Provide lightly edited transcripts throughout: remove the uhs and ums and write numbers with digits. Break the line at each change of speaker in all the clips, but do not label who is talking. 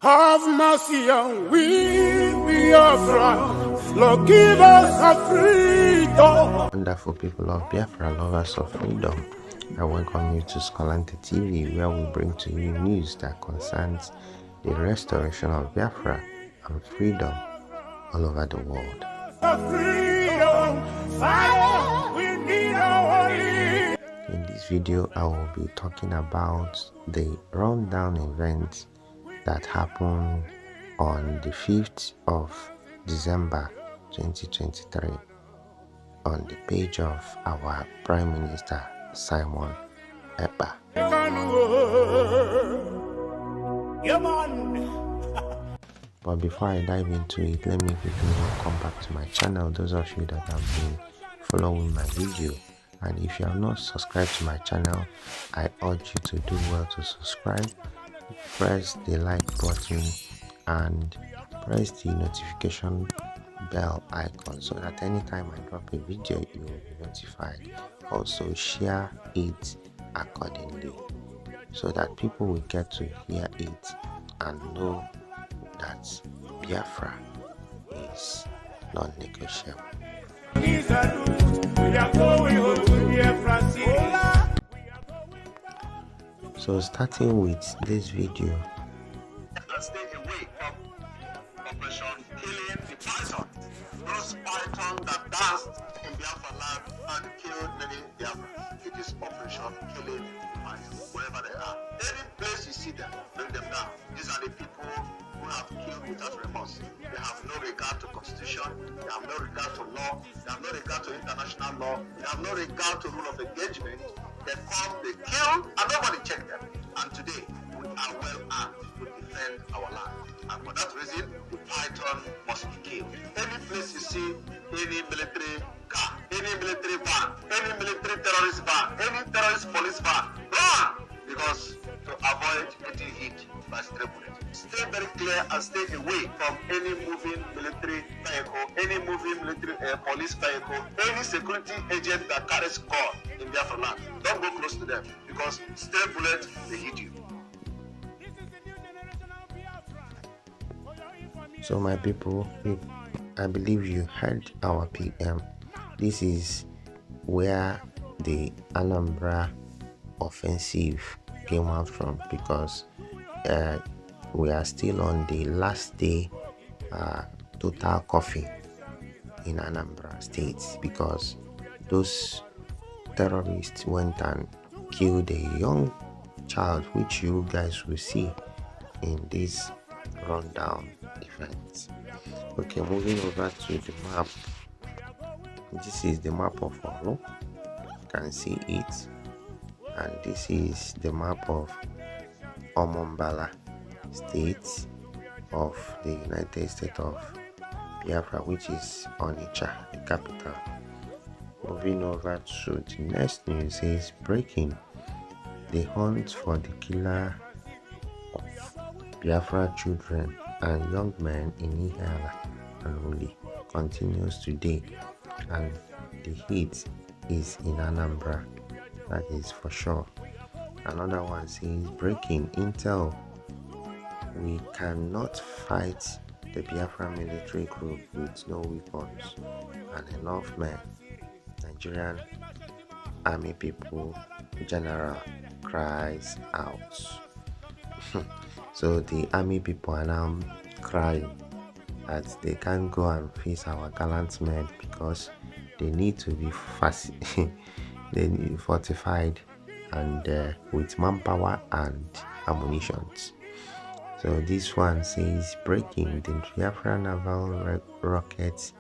Have mercy on we, Biafra. Lord, give us a freedom.
Wonderful people of Biafra, lovers of freedom, I welcome you to Skolante TV, where we bring to you news that concerns the restoration of Biafra and freedom all over the world. In this video, I will be talking about the rundown events that happened on the 5th of December 2023 on the page of our Prime Minister Simon Ekpa. But before I dive into it, let me quickly welcome back to my channel those of you that have been following my video. And if you have not subscribed to my channel, I urge you to do well to subscribe, press the like button and press the notification bell icon so that anytime I drop a video you will be notified. Also share it accordingly so that people will get to hear it and know that Biafra is non-negotiable. So starting with this video,
stay away from Operation Killing the Python. Those python that danced in Biafra land and killed many Biafrans. It is Operation Killing the Python, wherever they are. Any place you see them, bring them down. These are the people who have killed without remorse. They have no regard to constitution, they have no regard to law, they have no regard to international law, they have no regard to rule of engagement. They come, they kill, and nobody check them. And today, we are well armed to defend our land. And for that reason, the python must be killed. Any place you see any military car, any military van, any military terrorist van, any terrorist police van, run! Because to avoid getting hit by stray bullets. Stay very clear and stay away from any moving military vehicle, any moving military police vehicle, any security agent that carries gun in Biafra land. Don't go close to them because stray bullets they hit you.
so my people, I believe you heard our PM. This is where the Anambra offensive came out from, because we are still on the last day total coffee in Anambra State, because those terrorists went and killed a young child, which you guys will see in this rundown event. Okay, moving over to the map. This is the map of Oro, you can see it, and this is the map of Anambra State of the United States of Biafra, which is Onitsha, the capital. Moving over to the next news is breaking. The hunt for the killer of Biafra children and young men in Ihiala and Uli continues today, and the heat is in Anambra, that is for sure. Another one says breaking intel: we cannot fight the Biafra military group with no weapons and enough men. Nigerian army people general cries out. So the army people are now crying that they can't go and face our gallant men because they need to be they need fortified and with manpower and ammunitions. So this one says breaking: the Biafra naval rocket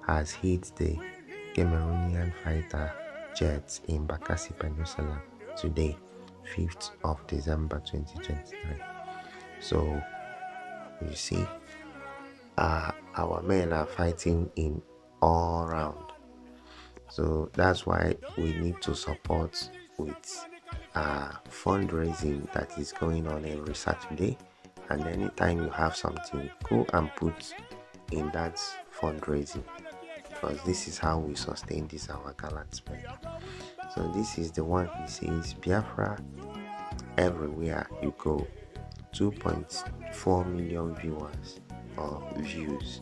has hit the Cameroonian fighter jets in Bakassi Peninsula today, 5th of December 2023. So you see, our men are fighting in all round. So that's why we need to support with fundraising that is going on every Saturday. And anytime you have something, go and put in that fundraising, because this is how we sustain this our gallant men. So this is the one he says: Biafra everywhere you go. 2.4 million viewers or views.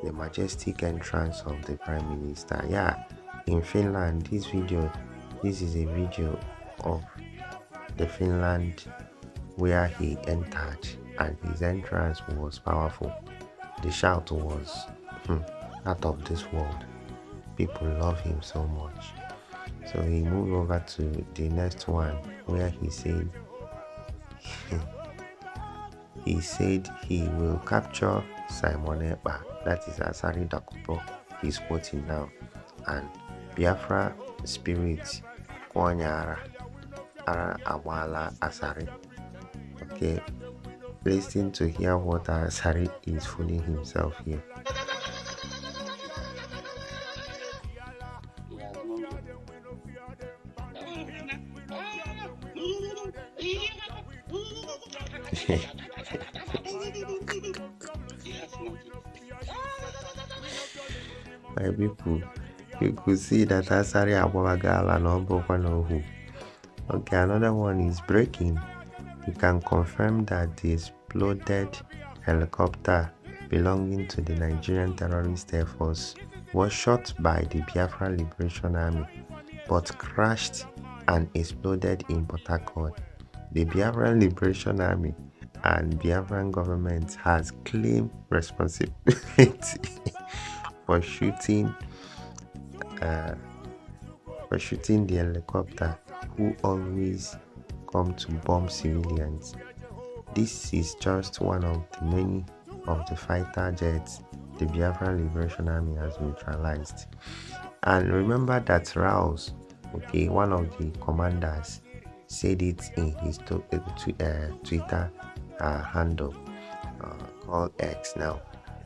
The majestic entrance of the Prime Minister. Yeah, in Finland, this is a video of the Finland where he entered, and his entrance was powerful. The shout was out of this world. People love him so much. So he moved over to the next one where he said he will capture Simon Ekpa, that is Asari Dakubo, he's quoting now, and Biafra spirit Kwanyara Ara Awala Asari. Okay, listen to hear what Asari is fooling himself here. My people, you could see that Asari Abwagala no Bokanohu. Okay, another one is breaking. You can confirm that the exploded helicopter belonging to the Nigerian Terrorist Air Force was shot by the Biafra Liberation Army but crashed and exploded in Port Harcourt. The Biafra Liberation Army and Biafran government has claimed responsibility for shooting the helicopter, who always come to bomb civilians. This is just one of the many of the fighter jets the Biafran Liberation Army has neutralized. And remember that Rouse, okay, one of the commanders, said it in his Twitter handle called X now.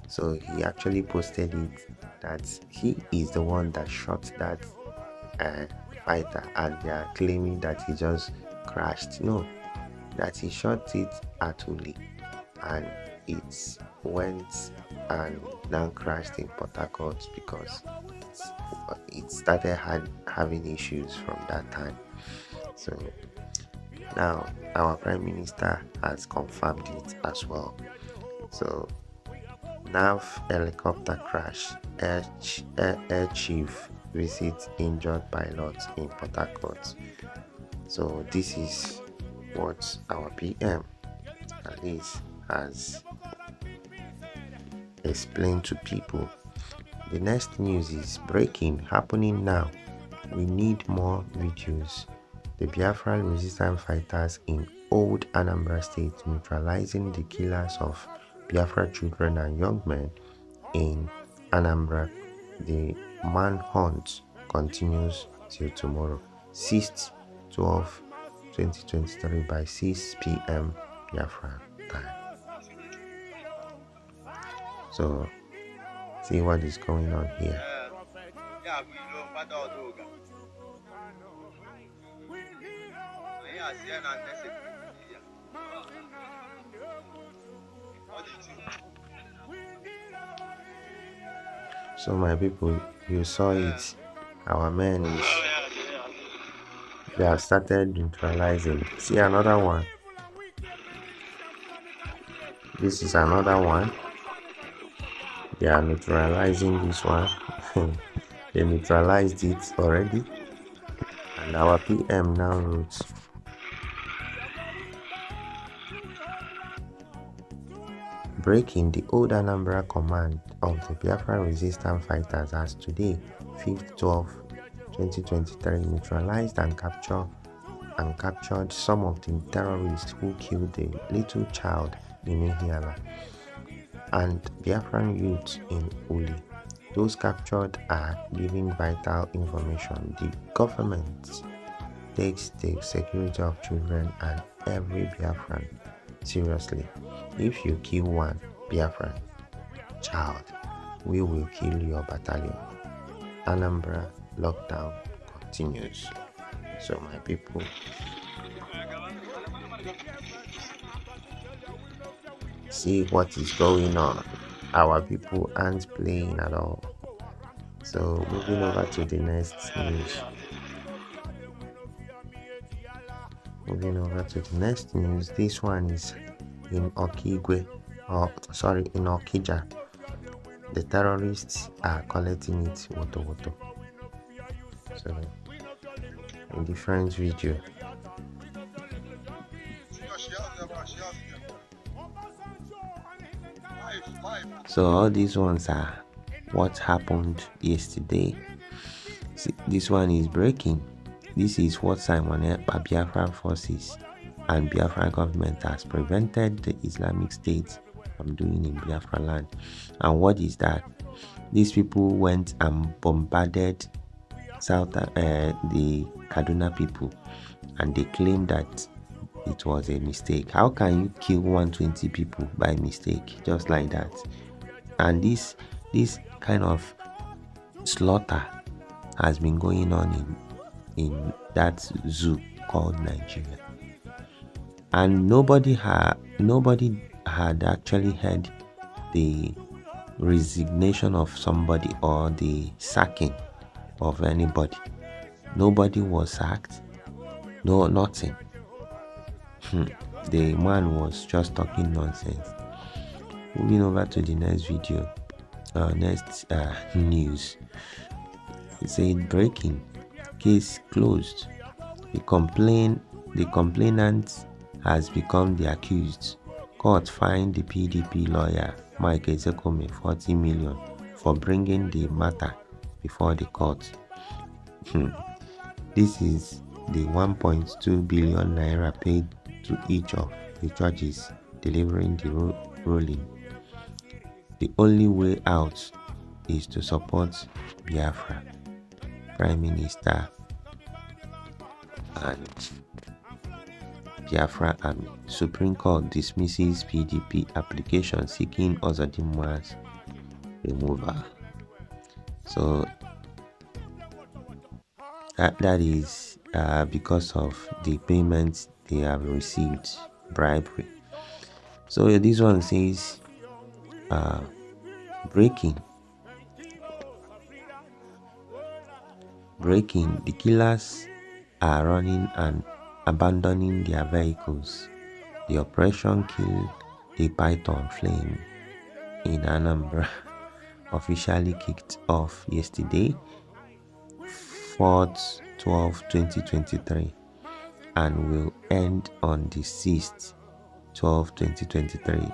So he actually posted it that he is the one that shot that fighter, and they are claiming that he just crashed. No, that he shot it at Uli and it went and now crashed in Port Harcourt because it started having issues from that time. So now our Prime Minister has confirmed it as well. So NAV helicopter crash, air chief visits injured pilot in Port Harcourt. So this is what our PM at least has explained to people. The next news is breaking, happening now. We need more videos. The Biafran resistance fighters in old Anambra state neutralizing the killers of Biafra children and young men in Anambra. The manhunt continues till tomorrow, 6/12/2023 by 6 p.m. Biafra time. So see what is going on here. So my people, you saw it. Our men they have started neutralizing. See another one. This is another one. They are neutralizing this one. They neutralized it already. And our PM now wrote, breaking, the old Anambra command of the Biafra resistance fighters has today, 5/12/2023, neutralized and captured some of the terrorists who killed the little child in Ihiala and Biafran youth in Uli. Those captured are giving vital information. The government takes the security of children and every Biafran seriously. If you kill one Biafran child, we will kill your battalion. Anambra lockdown continues. So my people, see what is going on. Our people aren't playing at all. So moving over to the next news. This one is in Okigwe, in Okija. The terrorists are collecting it woto. So a different video. So all these ones are what happened yesterday. See, this one is breaking. This is what Biafran forces and Biafra government has prevented the Islamic State from doing in Biafra land. And what is that? These people went and bombarded the Kaduna people, and they claimed that it was a mistake. How can you kill 120 people by mistake, just like that? And this kind of slaughter has been going on in that zoo called Nigeria, and nobody had actually heard the resignation of somebody or the sacking of anybody. Nobody was sacked. No, nothing. The man was just talking nonsense. Moving over to the next video, next news. It said breaking, case closed. The complainant has become the accused. Court fined the PDP lawyer Mike Ezekome 40 million for bringing the matter before the court. This is the 1.2 billion naira paid to each of the judges delivering the ruling. The only way out is to support Biafra. Prime Minister and Biafra Army. Supreme Court dismisses PDP application seeking Ozodimma's removal. So that is because of the payments they have received, bribery. So this one says breaking, the killers are running and abandoning their vehicles. The operation killed a python flame in Anambra officially kicked off yesterday, 4th 12/2023, and will end on the 6th 12/2023.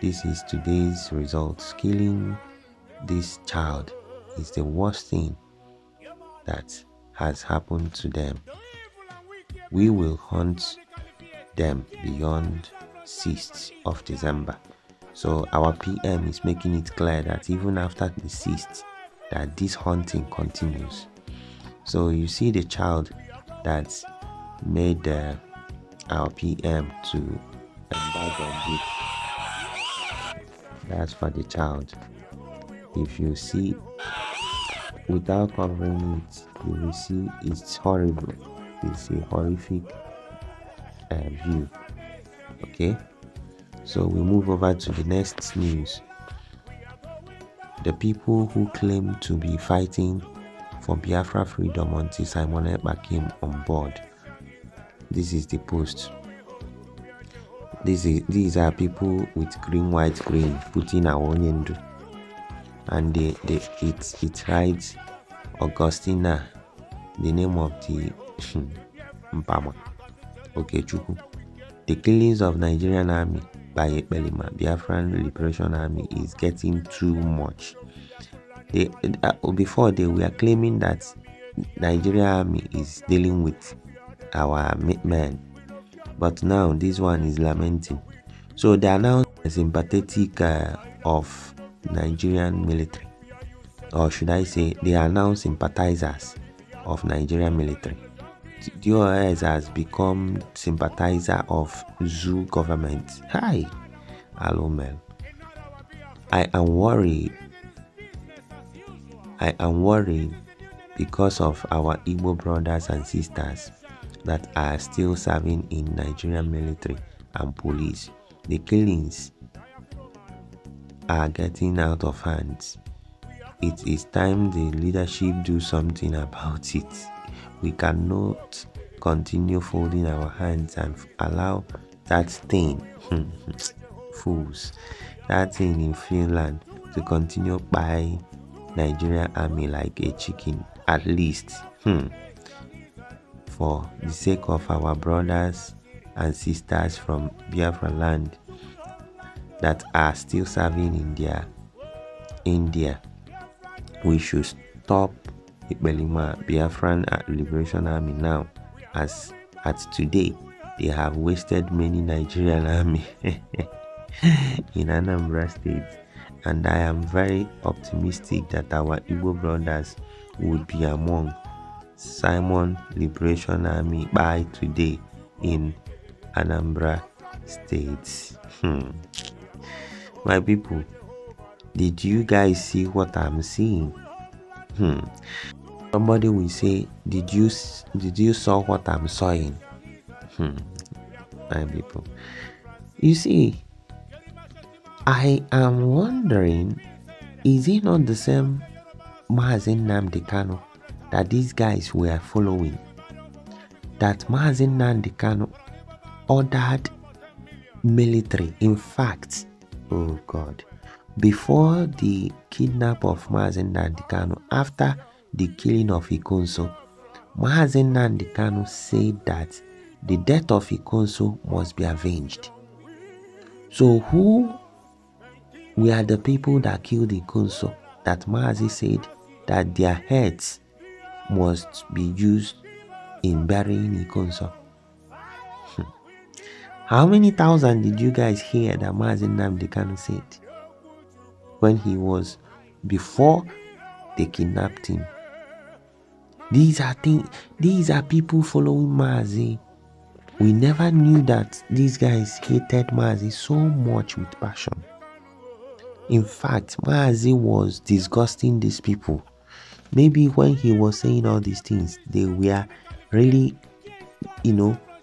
This is today's results. Killing this child is the worst thing that has happened to them. We will hunt them beyond 6th of December. So our PM is making it clear that even after the 6th, that this hunting continues. So you see the child that made our PM to embark on this. That's for the child. If you see without covering it, you will see it's horrible. It's a horrific view. Okay, so we move over to the next news. The people who claim to be fighting for Biafra freedom until Simon Ekpa came on board. This is the post. These are people with green, white, green putting Awonyendu, and it writes Augustina, the name of the Mpama Okechukwu. The killings of Nigerian army by Ekpelima, Biafran Liberation Army, is getting too much. Before they were claiming that Nigerian army is dealing with our men, but now this one is lamenting. So they are now sympathetic of Nigerian military, or should I say they are now sympathizers of Nigerian military. DOS has become sympathizer of zoo government. Hi, Alomel. I am worried because of our Igbo brothers and sisters that are still serving in Nigerian military and police. The killings are getting out of hand. It is time the leadership do something about it. We cannot continue folding our hands and allow that thing, fools, that thing in Finland to continue by Nigerian army like a chicken, at least, for the sake of our brothers and sisters from Biafra land that are still serving in their India. We should stop Ibelima Biafran Liberation Army now, as at today they have wasted many Nigerian army in Anambra state, and I am very optimistic that our Igbo brothers would be among Simon Liberation Army by today in Anambra state. My people, did you guys see what I'm seeing? Somebody will say, did you saw what I'm sawing? My people, you see, I am wondering, is it not the same Mazen Nnamdi Kanu that these guys were following? That Mazen Nnamdi Kanu ordered military, in fact, oh God, before the kidnap of Mazen Nnamdi Kanu, after the killing of Ikonso, Mazen Nnamdi Kanu said that the death of Ikonso must be avenged. So who were the people that killed Ikonso that Mazi said that their heads must be used in burying Ikonso? How many thousand did you guys hear that Mazen Nnamdi Kanu said when he was before they kidnapped him? These are people following Mazi. We never knew that these guys hated Mazi so much with passion. In fact, Mazi was disgusting these people. Maybe when he was saying all these things, they were really,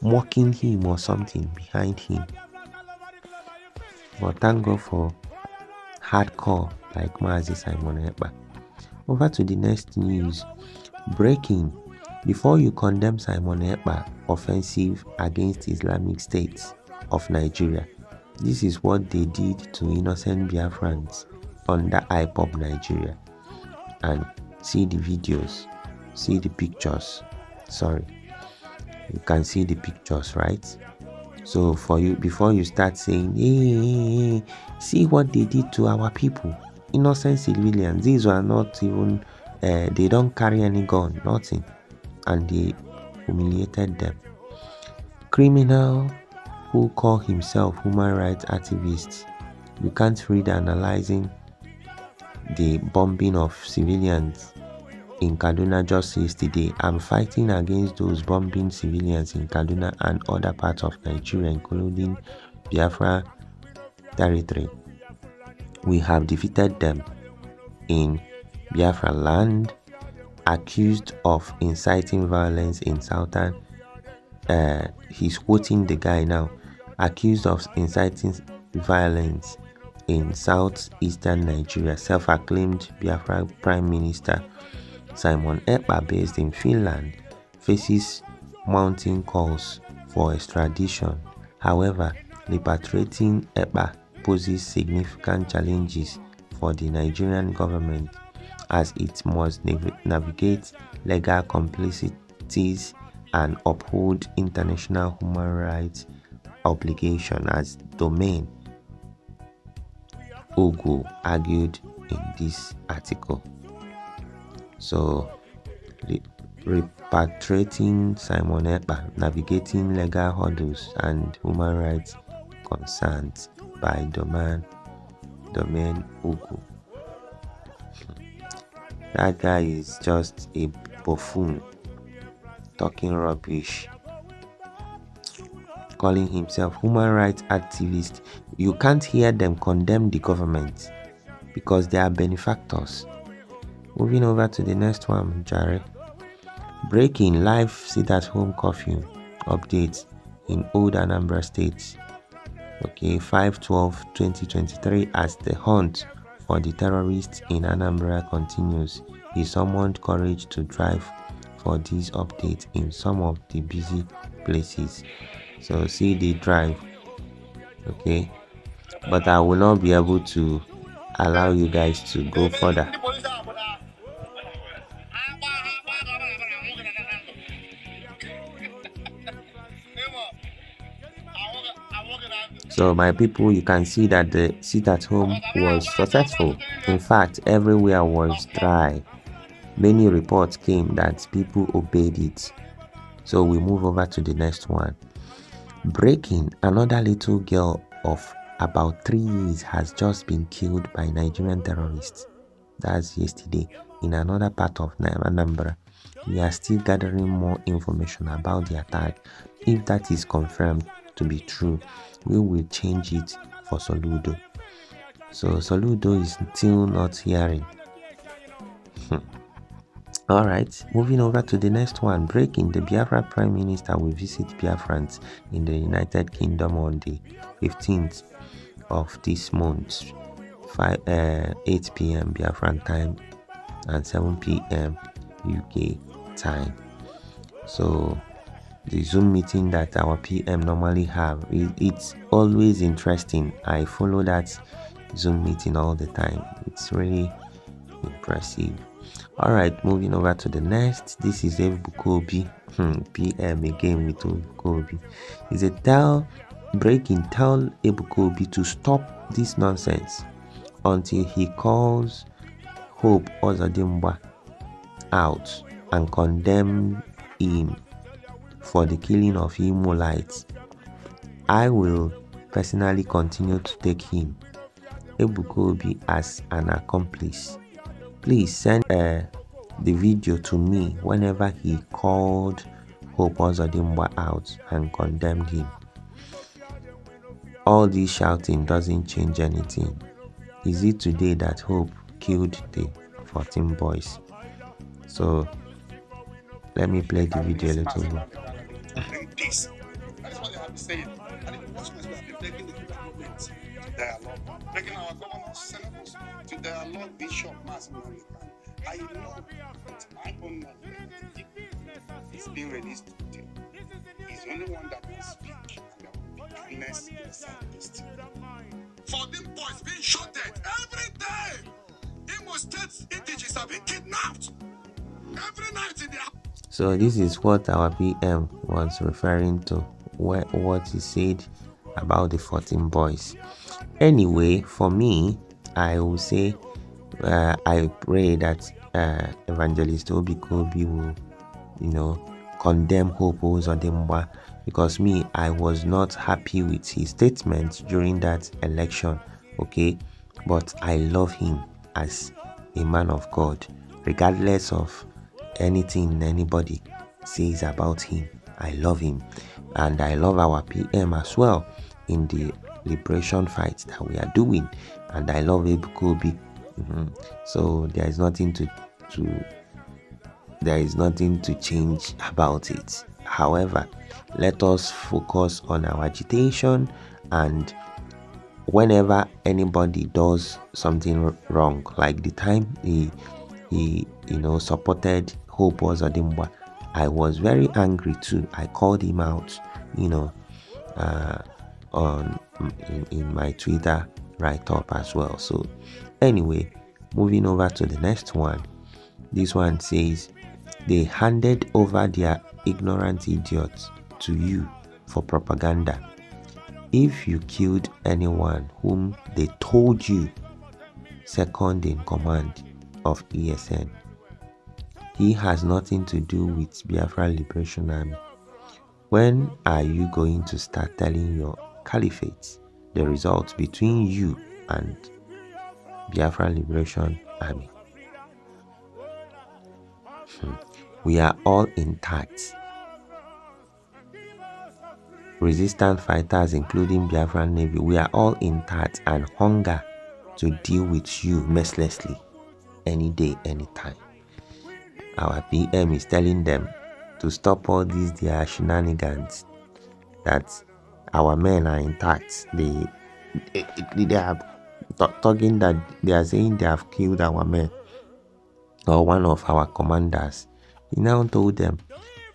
mocking him or something behind him. But thank God for hardcore like Mazi Simon Ekpa. Over to the next news. Breaking. Before you condemn Simon Ekpa offensive against Islamic State of Nigeria, this is what they did to innocent Biafrans under IPOB Nigeria. And see the videos, see the pictures. Sorry, you can see the pictures, right? So for you, before you start saying, hey, see what they did to our people, innocent civilians. These were not even, they don't carry any gun, nothing. And they humiliated them. Criminal who call himself human rights activist. You can't read analyzing the bombing of civilians in Kaduna just yesterday. I'm fighting against those bombing civilians in Kaduna and other parts of Nigeria, including Biafra territory. We have defeated them in Biafra land, accused of inciting violence in southern. He's quoting the guy now, accused of inciting violence in southeastern Nigeria. Self-acclaimed Biafra Prime Minister Simon Ekpa, based in Finland, faces mounting calls for extradition. However, repatriating Ekpa poses significant challenges for the Nigerian government, as it must navigate legal complexities and uphold international human rights obligation as domain, Ugu argued in this article. So, repatriating Simon Ekpa, navigating legal hurdles and human rights concerns by domain Ugu. That guy is just a buffoon, talking rubbish, calling himself human rights activist. You can't hear them condemn the government because they are benefactors. Moving over to the next one, Jare. Breaking live sit-at-home curfew updates in Old Anambra State. Okay, 5/12/2023, as the hunt for the terrorists in Anambra continues. He summoned courage to drive for these updates in some of the busy places. So see the drive Okay, but I will not be able to allow you guys to go further. So my people, you can see that the sit at home was successful. In fact, everywhere was dry. Many reports came that people obeyed it. So we move over to the next one. Breaking, another little girl of about 3 years has just been killed by Nigerian terrorists. That's yesterday in another part of Anambra. We are still gathering more information about the attack. If that is confirmed to be true, we will change it for Soludo. So Soludo is still not hearing. Alright, moving over to the next one. Breaking, the Biafra Prime Minister will visit Biafrans in the United Kingdom on the 15th of this month, 8 p.m. Biafran time and 7 p.m. UK time. So the Zoom meeting that our PM normally have, it's always interesting. I follow that Zoom meeting all the time. It's really impressive. All right, moving over to the next. This is Ebukobi PM again with Ebukobi. Is a tell Ebukobi to stop this nonsense until he calls Hope Ozodimba out and condemn him for the killing of Imolites. I will personally continue to take him, Ebukobi, as an accomplice. Please send the video to me whenever he called Hope Ozodimba out and condemned him. All this shouting doesn't change anything. Is it today that Hope killed the 14 boys? So let me play the video a little bit.
Peace. That is what they have been saying. And in the first place, we have been begging the government to dialogue, begging our governors, senators to dialogue this short mass in America. I know that my own knowledge is being released today. He's the only one that can speak, and there will be kindness in the Southeast. For them boys being shot dead every day, Imo State's indigenous are being kidnapped every night in their.
So this is what our PM was referring to, what he said about the 14 boys. Anyway, for me, I will say I pray that Evangelist Obikobi will, condemn Hope Ozodimba, because me, I was not happy with his statements during that election, okay? But I love him as a man of God, regardless of anything anybody says about him. I love him, and I love our PM as well in the liberation fight that we are doing, and I love Ebukobi. So there is nothing to change about it. However, let us focus on our agitation, and whenever anybody does something wrong, like the time he supported Hope Ozodimba, I was very angry too. I called him out, in my Twitter write-up as well. So anyway, moving over to the next one. This one says, they handed over their ignorant idiots to you for propaganda. If you killed anyone whom they told you second in command of ESN, he has nothing to do with Biafra Liberation Army. When are you going to start telling your caliphates the results between you and Biafra Liberation Army? We are all intact. Resistant fighters, including Biafran Navy, we are all intact and hunger to deal with you mercilessly any day, anytime. Our PM is telling them to stop all their shenanigans, that our men are intact. They are talking that they are saying they have killed our men or one of our commanders. He now told them,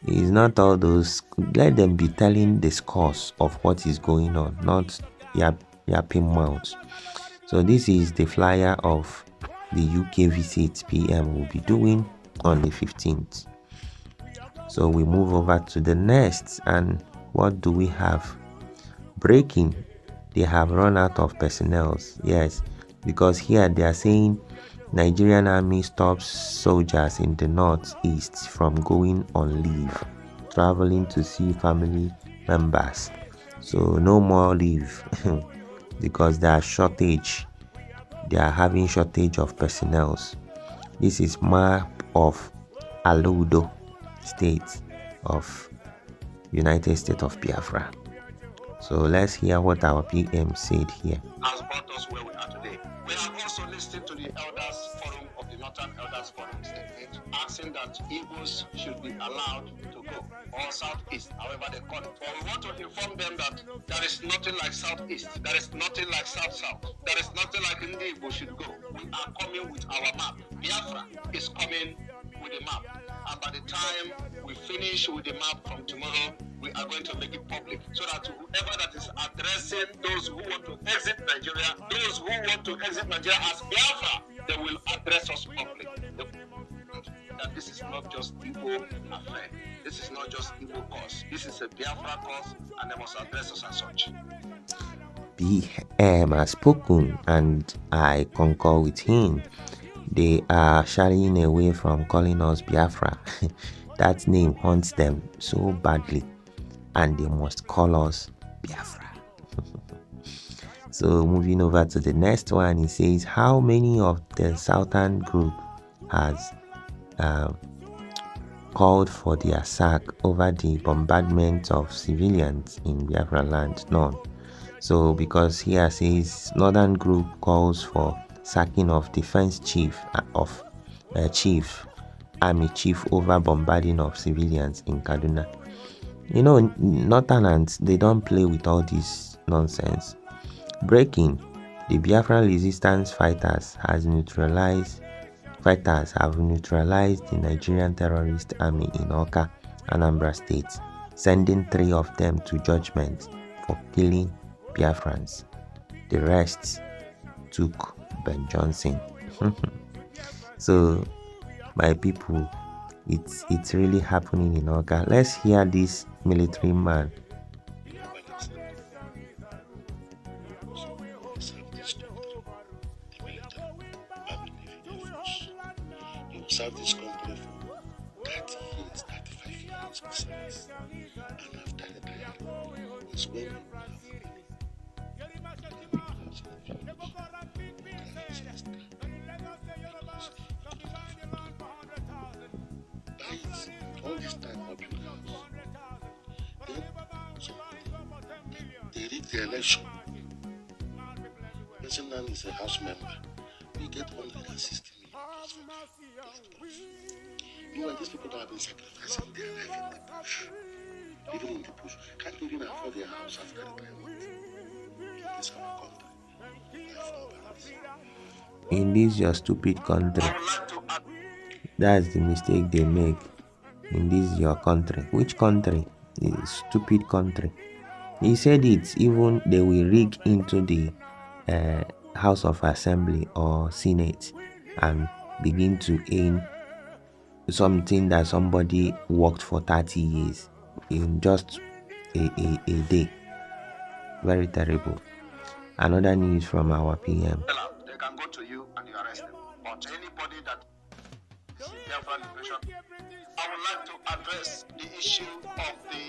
it's not all those, let them be telling the discourse of what is going on, not yapping mouths. So this is the flyer of the UK visit PM will be doing on the 15th. So we move over to the next, and what do we have? Breaking. They have run out of personnel. Yes, because here they are saying Nigerian army stops soldiers in the northeast from going on leave, traveling to see family members. So no more leave because there are shortage. They are having shortage of personnel. This is map of Aludo State of United States of Biafra. So let's hear what our PM said here.
Has brought us where we are today. We have also listened to the Elders Forum of the Northern Elders Forum statement, asking that Igbos should be allowed to go, or Southeast, however they call it. But we want to inform them that there is nothing like Southeast, there is nothing like South-South, there is nothing like Ndi Igbo should go. We are coming with our map. Biafra is coming with a map. And by the time we finish with the map from tomorrow, we are going to make it public so that whoever that is addressing those who want to exit Nigeria, those who want to exit Nigeria as Biafra, they will address us publicly. That this is not just Igbo affair. This is not just Igbo cause. This is a Biafra cause, and they must address us as such.
PM has spoken, and I concur with him. They are shying away from calling us Biafra. That name haunts them so badly, and they must call us Biafra. So moving over to the next one, he says, how many of the Southern group has called for their sack over the bombardment of civilians in Biafra land? None. So because here says Northern group calls for sacking of defense chief army chief over bombarding of civilians in Kaduna. You know, Northerners, they don't play with all this nonsense. Breaking. The Biafran resistance fighters have neutralized the Nigerian terrorist army in Awka, Anambra State, sending 3 of them to judgment for killing Biafrans. The rest took Ben Johnson. So, my people, it's really happening in Awka. Let's hear this military man.
Serve this country for 30 years, 35 years of service, and after the trial, it's when we all this time up to now, they rig the election. Person now is a house member. We get 160 million just for you know, these people that have been sacrificing their life in the bush, living in the bush, can't even afford their house after the climate. In this our country,
in this your stupid country. That's the mistake they make. In this your country. Which country? The stupid country. He said it, even they will rig into the House of Assembly or Senate and begin to aim something that somebody worked for 30 years in just a day. Very terrible. Another news from our PM.
They can go to you and you arrest them. But anybody that is in Biafran liberation, I would like to address the issue of the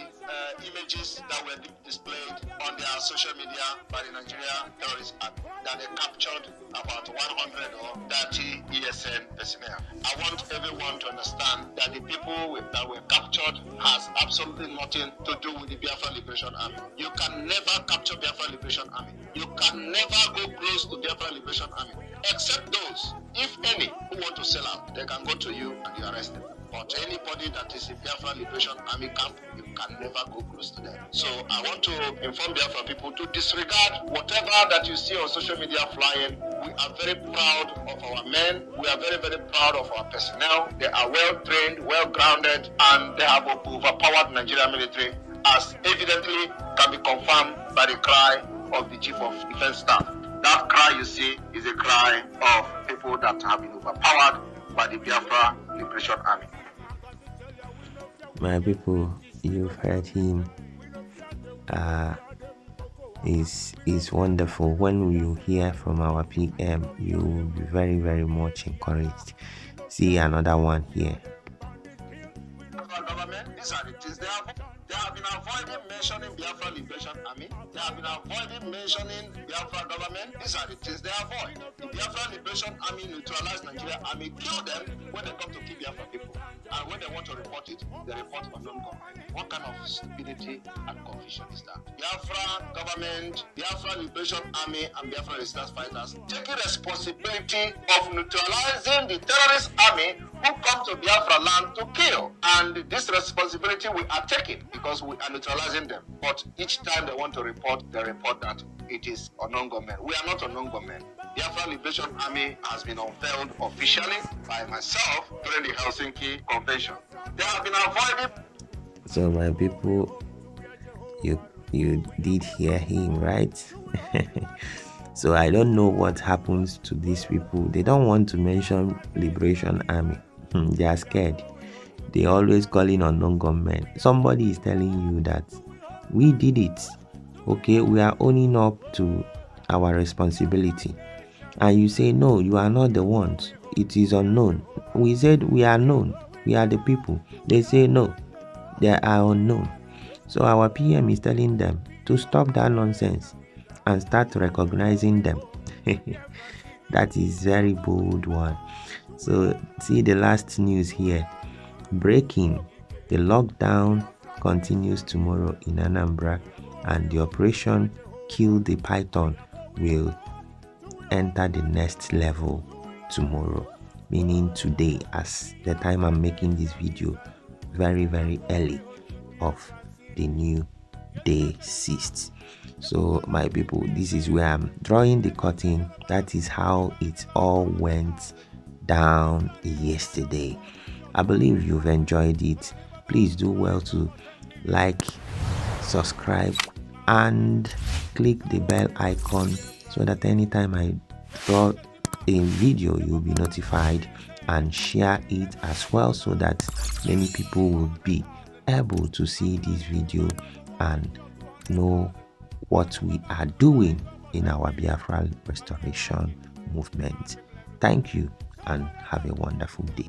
images that were displayed on their social media by the Nigeria Terrorist Act, that they captured about 100 or 30 ESN personnel. I want everyone to understand that the people that were captured has absolutely nothing to do with the Biafran Liberation Army. You can never capture Biafran Liberation Army. You can never go close to Biafran Liberation Army, except those, if any, who want to sell out. They can go to you and you arrest them. But anybody that is in Biafran Liberation Army camp, you can never go close to them. So I want to inform Biafran people to disregard whatever that you see on social media flying. We are very proud of our men. We are very, very proud of our personnel. They are well trained, well grounded, and they have overpowered Nigerian military, as evidently can be confirmed by the cry of the Chief of Defense Staff. That cry you see is a cry of people that have been overpowered by the Biafra Liberation Army.
My people, you've heard him. Is wonderful. When you hear from our PM, you will be very, very much encouraged. See another one here.
Government, these are the things they have been avoiding mentioning Biafra Liberation Army. They have been avoiding mentioning Biafra government. These are the things they avoid. The Biafra Liberation Army neutralize Nigeria Army, kill them when they come to kill Biafra people. And when they want to report it, they report on non-government. What kind of stupidity and confusion is that? Biafra government, Biafra Liberation Army, and Biafra resistance fighters taking responsibility of neutralizing the terrorist army who come to Biafra land to kill. And this responsibility we are taking because we are neutralizing them. But each time they want to report, they report that it is a non-government. We are not a non-government. Biafra Liberation Army has been unveiled officially by myself during the Helsinki Convention. They have been avoiding.
So my people, you did hear him, right? So I don't know what happens to these people. They don't want to mention Liberation Army. They are scared. They always calling on non-government. Somebody is telling you that we did it. Okay, we are owning up to our responsibility. And you say, no, you are not the ones. It is unknown. We said we are known. We are the people. They say, no, they are unknown. So our PM is telling them to stop that nonsense and start recognizing them. That is very bold one. So see the last news here. Breaking. The lockdown continues tomorrow in Anambra, and the operation Kill the Python will enter the next level tomorrow, meaning today, as the time I'm making this video, very, very early of the new day 6th. So my people, this is where I'm drawing the curtain. That is how it all went down yesterday. I believe you've enjoyed it. Please do well to like, subscribe, and click the bell icon so that anytime I draw a video, you'll be notified, and share it as well so that many people will be able to see this video and know what we are doing in our Biafra restoration movement. Thank you and have a wonderful day.